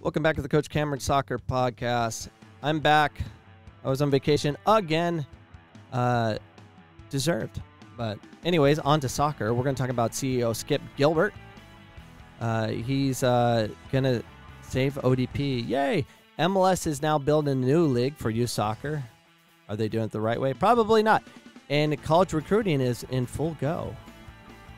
Welcome back to the Coach Cameron Soccer Podcast. I'm back. I was on vacation again. Deserved. But anyways, on to soccer. We're going to talk about CEO Skip Gilbert. He's going to save ODP. Yay! MLS is now building a new league for youth soccer. Are they doing it the right way? Probably not. And college recruiting is in full go.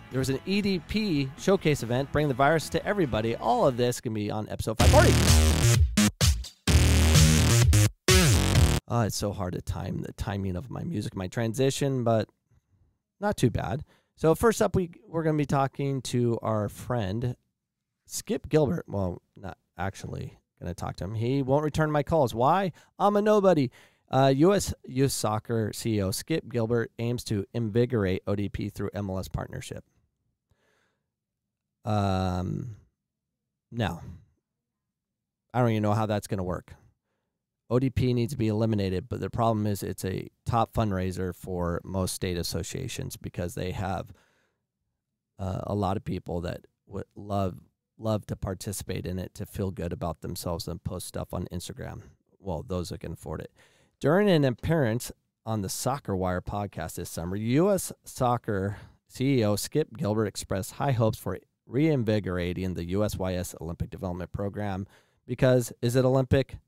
There was an ODP showcase event, Bring the Virus to Everybody. All of this can be on episode 540. Oh, it's so hard to time the timing of my music, my transition, but not too bad. So first up, we're going to be talking to our friend, Skip Gilbert. Well, not actually going to talk to him. He won't return my calls. Why? I'm a nobody. U.S. Youth Soccer CEO Skip Gilbert aims to invigorate ODP through MLS partnership. No. I don't even know how that's going to work. ODP needs to be eliminated, but the problem is it's a top fundraiser for most state associations because they have a lot of people that would love to participate in it to feel good about themselves and post stuff on Instagram. Well, those that can afford it. During an appearance on the Soccer Wire podcast this summer, U.S. Soccer CEO Skip Gilbert expressed high hopes for reinvigorating the USYS Olympic Development Program because, is it Olympic?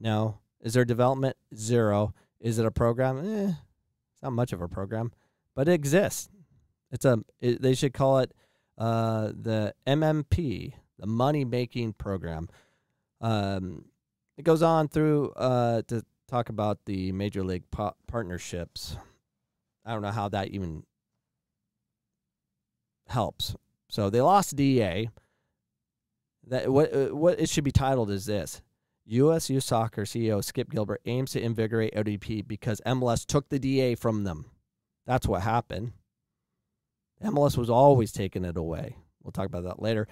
No. Is there development? Zero. Is it a program? It's not much of a program, but it exists. They should call it the MMP, the money-making program. It goes on through to talk about the Major League partnerships. I don't know how that even helps. So they lost DA. That what it should be titled is this: U.S. Youth Soccer CEO Skip Gilbert aims to invigorate ODP because MLS took the DA from them. That's what happened. MLS was always taking it away. We'll talk about that later.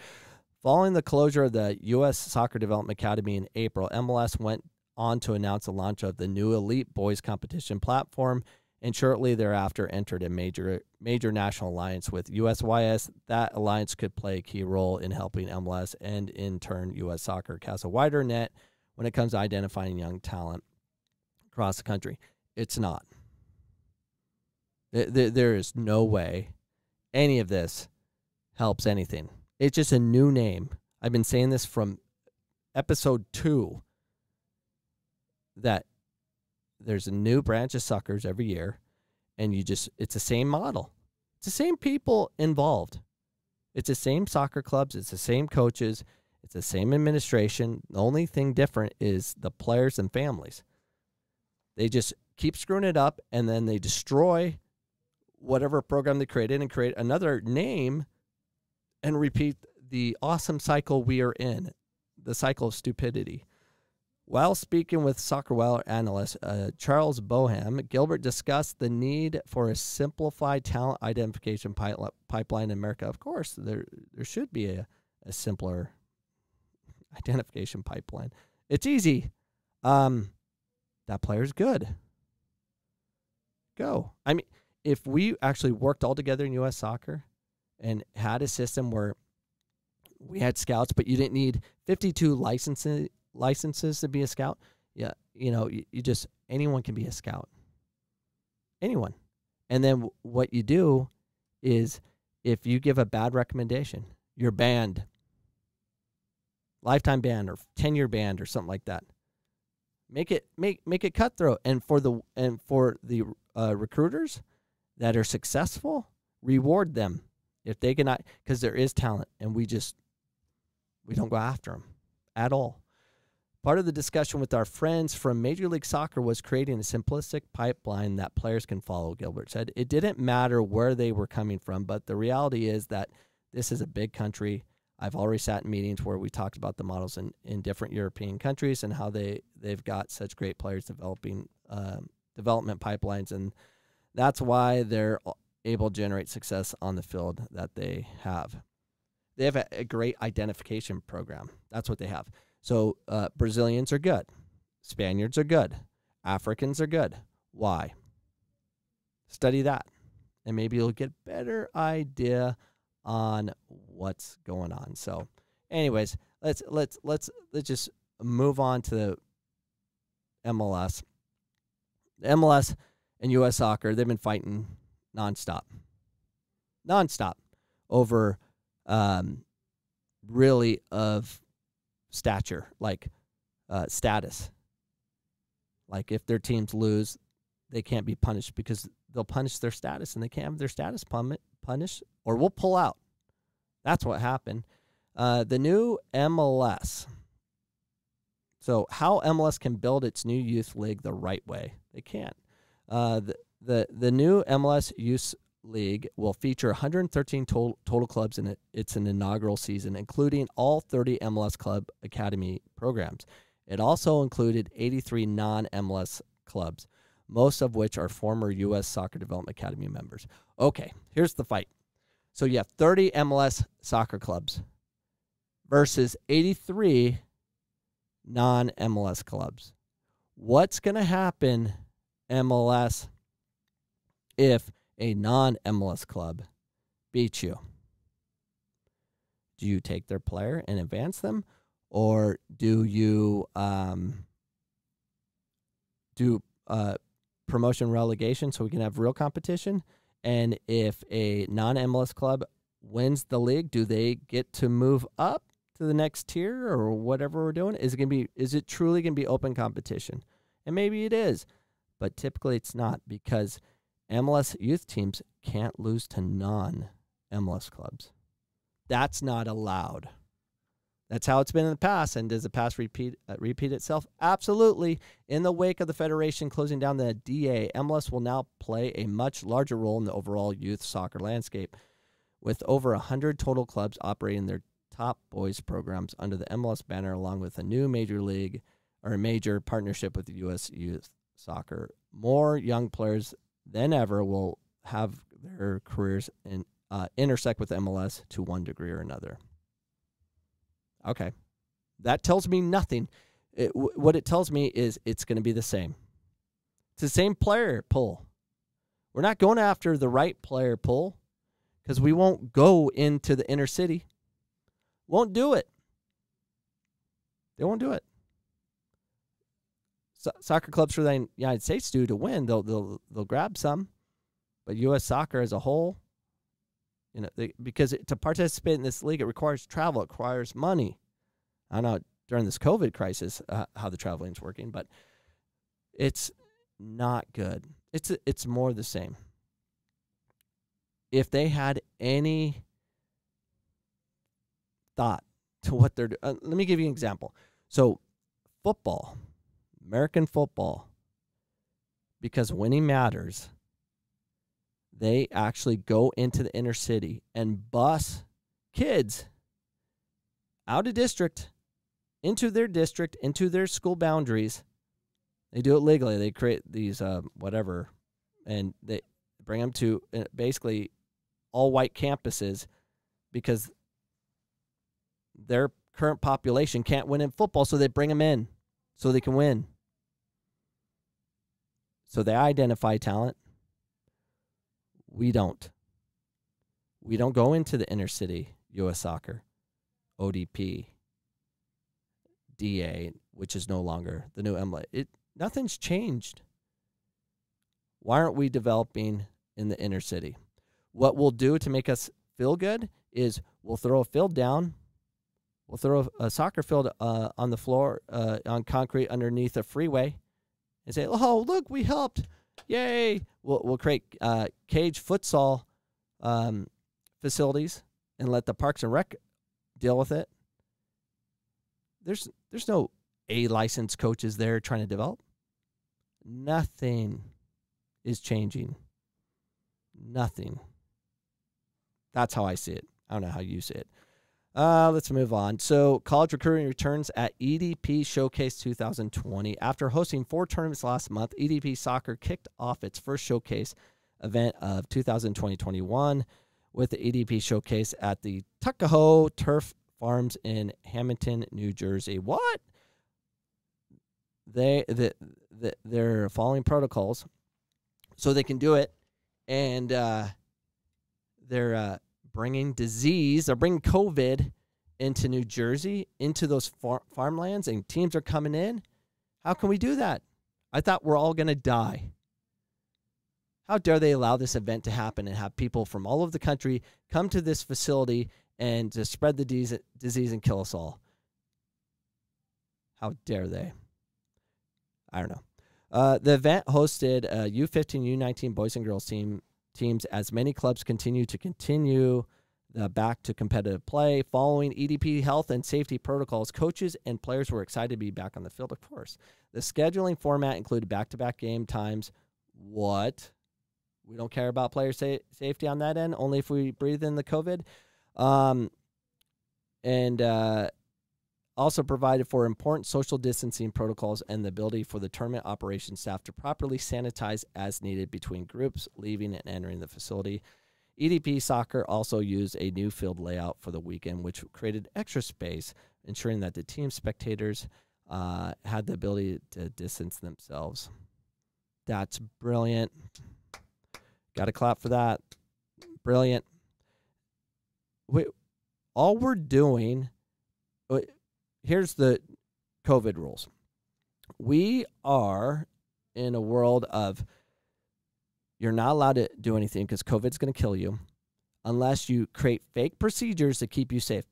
Following the closure of the U.S. Soccer Development Academy in April, MLS went on to announce the launch of the new Elite Boys competition platform, and shortly thereafter entered a major national alliance with USYS. That alliance could play a key role in helping MLS and, in turn, U.S. Soccer cast a wider net when it comes to identifying young talent across the country. It's not. There is no way any of this helps anything. It's just a new name. I've been saying this from episode 2 that there's a new branch of suckers every year, and it's the same model. It's the same people involved. It's the same soccer clubs. It's the same coaches. It's the same administration. The only thing different is the players and families. They just keep screwing it up, and then they destroy whatever program they created and create another name and repeat the awesome cycle we are in, the cycle of stupidity. While speaking with Soccer Wire analyst Charles Boham, Gilbert discussed the need for a simplified talent identification pipeline in America. Of course, there should be a simpler identification pipeline. It's easy. That player's good. Go. I mean, if we actually worked all together in U.S. soccer and had a system where we had scouts, but you didn't need 52 licenses to be a scout. Yeah, you just, anyone can be a scout. Anyone. And then what you do is if you give a bad recommendation, you're banned. Lifetime ban or 10-year ban or something like that. Make it cutthroat. And for the recruiters that are successful, reward them if they cannot, because there is talent and we don't go after them at all. Part of the discussion with our friends from Major League Soccer was creating a simplistic pipeline that players can follow, Gilbert said. It didn't matter where they were coming from, but the reality is that this is a big country. I've already sat in meetings where we talked about the models in different European countries and how they've got such great players developing development pipelines, and that's why they're able to generate success on the field that they have. They have a great identification program. That's what they have. So Brazilians are good. Spaniards are good. Africans are good. Why? Study that, and maybe you'll get a better idea on what's going on. So anyways, let's just move on to the MLS. The MLS and U.S. Soccer, they've been fighting nonstop over really of stature, like status. Like if their teams lose, they can't be punished because they'll punish their status, and they can't have their status punished, or we'll pull out. That's what happened. The new MLS. So how MLS can build its new youth league the right way? They can't. The new MLS Youth League will feature 113 total clubs in its inaugural season, including all 30 MLS Club Academy programs. It also included 83 non-MLS clubs, most of which are former U.S. Soccer Development Academy members. Okay, here's the fight. So you have 30 MLS soccer clubs versus 83 non-MLS clubs. What's going to happen, MLS, if a non-MLS club beats you? Do you take their player and advance them, or do you do promotion relegation so we can have real competition? And if a non-MLS club wins the league, do they get to move up to the next tier or whatever we're doing? Is it truly going to be open competition? And maybe it is, but typically it's not, because MLS youth teams can't lose to non-MLS clubs. That's not allowed. That's how it's been in the past. And does the past repeat itself? Absolutely. In the wake of the federation closing down the DA, MLS will now play a much larger role in the overall youth soccer landscape, with over 100 total clubs operating their top boys programs under the MLS banner, along with a new major partnership with the U.S. Youth Soccer. More young players than ever will have their careers intersect with MLS to one degree or another. Okay, that tells me nothing. What it tells me is it's going to be the same. It's the same player pool. We're not going after the right player pool because we won't go into the inner city. Won't do it. They won't do it. Soccer clubs for the United States do to win. They'll grab some, but U.S. Soccer as a whole, because to participate in this league, it requires travel. It requires money. I don't know during this COVID crisis how the traveling is working, but it's not good. It's more the same. If they had any thought to what they're doing, let me give you an example. So football, American football, because winning matters, they actually go into the inner city and bus kids out of district, into their school boundaries. They do it legally. They create these whatever, and they bring them to basically all-white campuses because their current population can't win in football, so they bring them in so they can win. So they identify talent. We don't. We don't go into the inner city, U.S. Soccer, ODP, DA, which is no longer the new MLS. Nothing's changed. Why aren't we developing in the inner city? What we'll do to make us feel good is we'll throw a field down. We'll throw a soccer field on the floor, on concrete underneath a freeway, and say, oh, look, we helped. Yay. We'll create cage futsal facilities and let the Parks and Rec deal with it. There's no A-licensed coaches there trying to develop. Nothing is changing. Nothing. That's how I see it. I don't know how you see it. Let's move on. So college recruiting returns at EDP Showcase 2020. After hosting 4 tournaments last month, EDP Soccer kicked off its first showcase event of 2020-21 with the EDP Showcase at the Tuckahoe Turf Farms in Hamilton, New Jersey. What? They're following protocols so they can do it, and they're bringing disease. They're bringing COVID into New Jersey, into those farmlands, and teams are coming in. How can we do that? I thought we're all going to die. How dare they allow this event to happen and have people from all over the country come to this facility and to spread the disease and kill us all? How dare they? I don't know. The event hosted U15, U19 boys and girls teams as many clubs continue back to competitive play. Following EDP health and safety protocols, coaches and players were excited to be back on the field, of course. The scheduling format included back-to-back game times. What? We don't care about player safety on that end, only if we breathe in the COVID. And also provided for important social distancing protocols and the ability for the tournament operations staff to properly sanitize as needed between groups leaving and entering the facility. EDP Soccer also used a new field layout for the weekend, which created extra space, ensuring that the team spectators had the ability to distance themselves. That's brilliant. Got to clap for that. Brilliant. All we're doing, here's the COVID rules. We are in a world of you're not allowed to do anything because COVID's going to kill you unless you create fake procedures to keep you safe.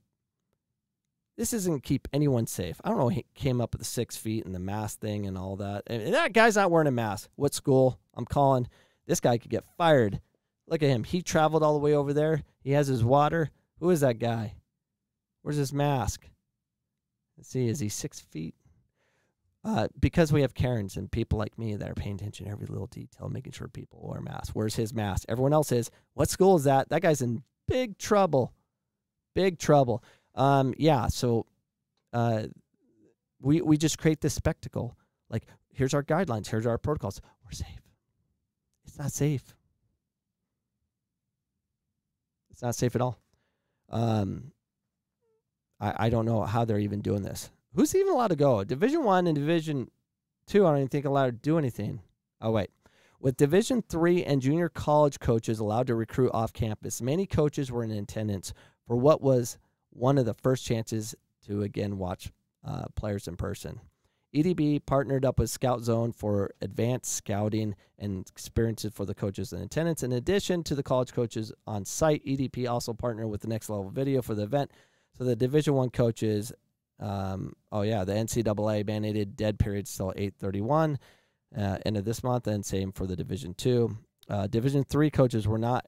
This isn't keep anyone safe. I don't know who came up with the 6 feet and the mask thing and all that. And that guy's not wearing a mask. What school? I'm calling. This guy could get fired. Look at him. He traveled all the way over there. He has his water. Who is that guy? Where's his mask? Let's see. Is he 6 feet? Because we have Karens and people like me that are paying attention to every little detail, making sure people wear masks. Where's his mask? Everyone else is. What school is that? That guy's in big trouble. Big trouble. So we just create this spectacle. Like, here's our guidelines. Here's our protocols. We're safe. It's not safe. It's not safe at all. I don't know how they're even doing this. Who's even allowed to go? Division I and Division II, I don't even think allowed to do anything. Oh, wait. With Division III and junior college coaches allowed to recruit off campus, many coaches were in attendance for what was one of the first chances to, again, watch players in person. EDB partnered up with Scout Zone for advanced scouting and experiences for the coaches in attendance. In addition to the college coaches on site, EDP also partnered with the Next Level Video for the event. So the Division I coaches, the NCAA mandated dead periods till 8/31 end of this month, and same for the Division II. Division III coaches were not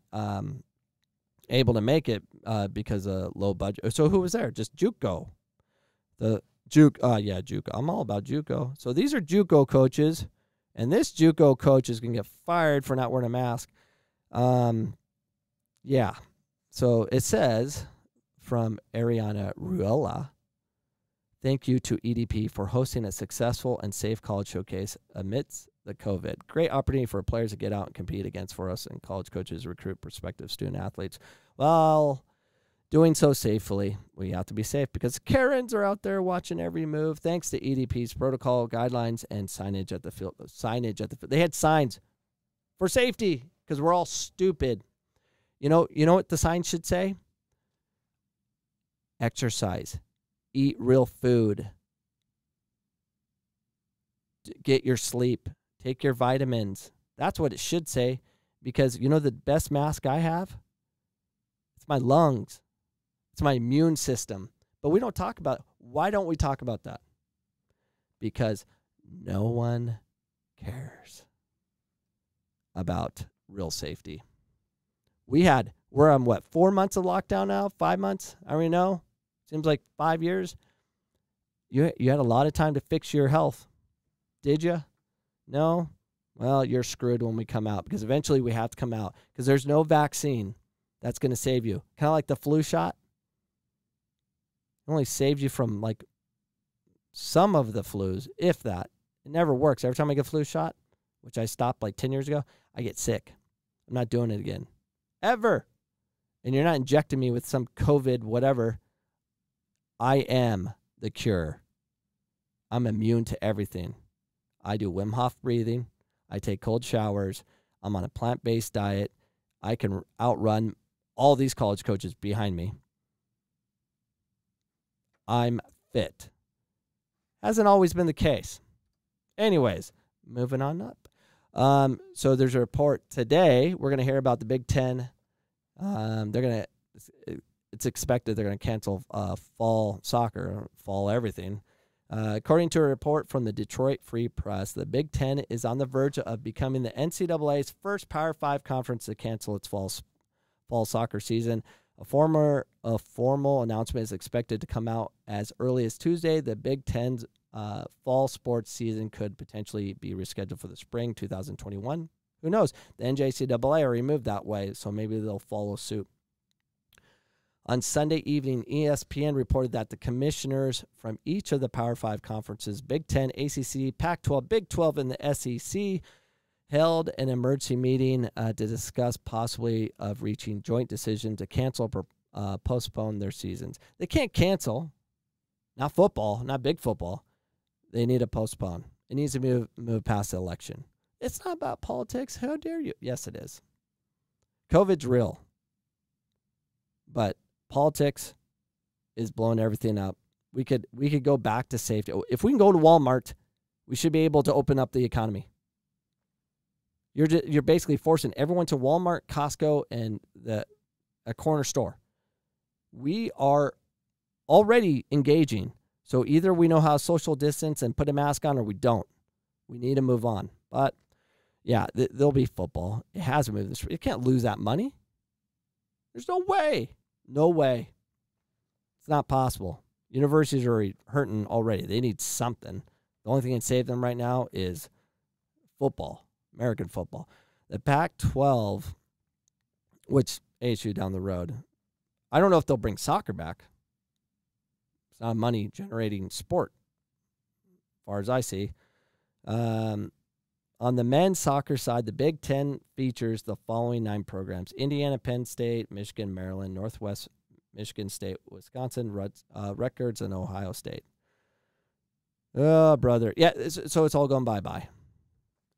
able to make it because of low budget. So who was there? Just JUCO. JUCO. I'm all about JUCO. So these are JUCO coaches, and this JUCO coach is going to get fired for not wearing a mask. So it says from Ariana Ruella, thank you to EDP for hosting a successful and safe college showcase amidst the COVID. Great opportunity for players to get out and compete against for us, and college coaches recruit prospective student athletes. Well, doing so safely, we have to be safe because Karens are out there watching every move. Thanks to EDP's protocol guidelines and signage at the field. They had signs for safety because we're all stupid. You know what the sign should say? Exercise. Eat real food. Get your sleep. Take your vitamins. That's what it should say, because you know the best mask I have? It's my lungs. It's my immune system. But we don't talk about it. Why don't we talk about that? Because no one cares about real safety. We're on 4 months of lockdown now? 5 months? I don't even know. Seems like 5 years. You had a lot of time to fix your health. Did you? No? Well, you're screwed when we come out, because eventually we have to come out because there's no vaccine that's going to save you. Kind of like the flu shot. It only saves you from like some of the flus, if that. It never works. Every time I get a flu shot, which I stopped like 10 years ago, I get sick. I'm not doing it again. Ever. And you're not injecting me with some COVID whatever. I am the cure. I'm immune to everything. I do Wim Hof breathing. I take cold showers. I'm on a plant-based diet. I can outrun all these college coaches behind me. I'm fit. Hasn't always been the case. Anyways, moving on up. So there's a report today. We're going to hear about the Big Ten. It's expected they're going to cancel fall soccer, fall everything. According to a report from the Detroit Free Press, the Big Ten is on the verge of becoming the NCAA's first Power 5 conference to cancel its fall soccer season. A formal announcement is expected to come out as early as Tuesday. The Big Ten's fall sports season could potentially be rescheduled for the spring 2021. Who knows? The NJCAA already moved that way, so maybe they'll follow suit. On Sunday evening, ESPN reported that the commissioners from each of the Power 5 conferences, Big Ten, ACC, Pac-12, Big 12, and the SEC, held an emergency meeting to discuss possibly of reaching joint decision to cancel or postpone their seasons. They can't cancel. Not football, not big football. They need to postpone. It needs to move past the election. It's not about politics. How dare you? Yes, it is. COVID's real. But politics is blowing everything up. We could go back to safety. If we can go to Walmart, we should be able to open up the economy. You're basically forcing everyone to Walmart, Costco, and a corner store. We are already engaging. So either we know how to social distance and put a mask on, or we don't. We need to move on. But yeah, there'll be football. It hasn't moved. It can't lose that money. There's no way. No way. It's not possible. Universities are hurting already. They need something. The only thing that can save them right now is football, American football. The Pac-12, which ASU down the road, I don't know if they'll bring soccer back. It's not a money-generating sport, as far as I see. On the men's soccer side, the Big Ten features the following 9 programs: Indiana, Penn State, Michigan, Maryland, Northwest Michigan State, Wisconsin, Rutgers, and Ohio State. Oh, brother. Yeah, so it's all going bye-bye.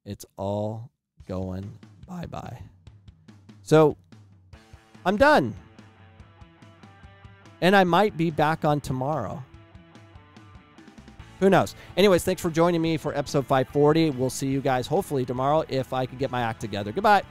It's all going bye-bye. So I'm done. And I might be back on tomorrow. Who knows? Anyways, thanks for joining me for episode 540. We'll see you guys hopefully tomorrow if I can get my act together. Goodbye.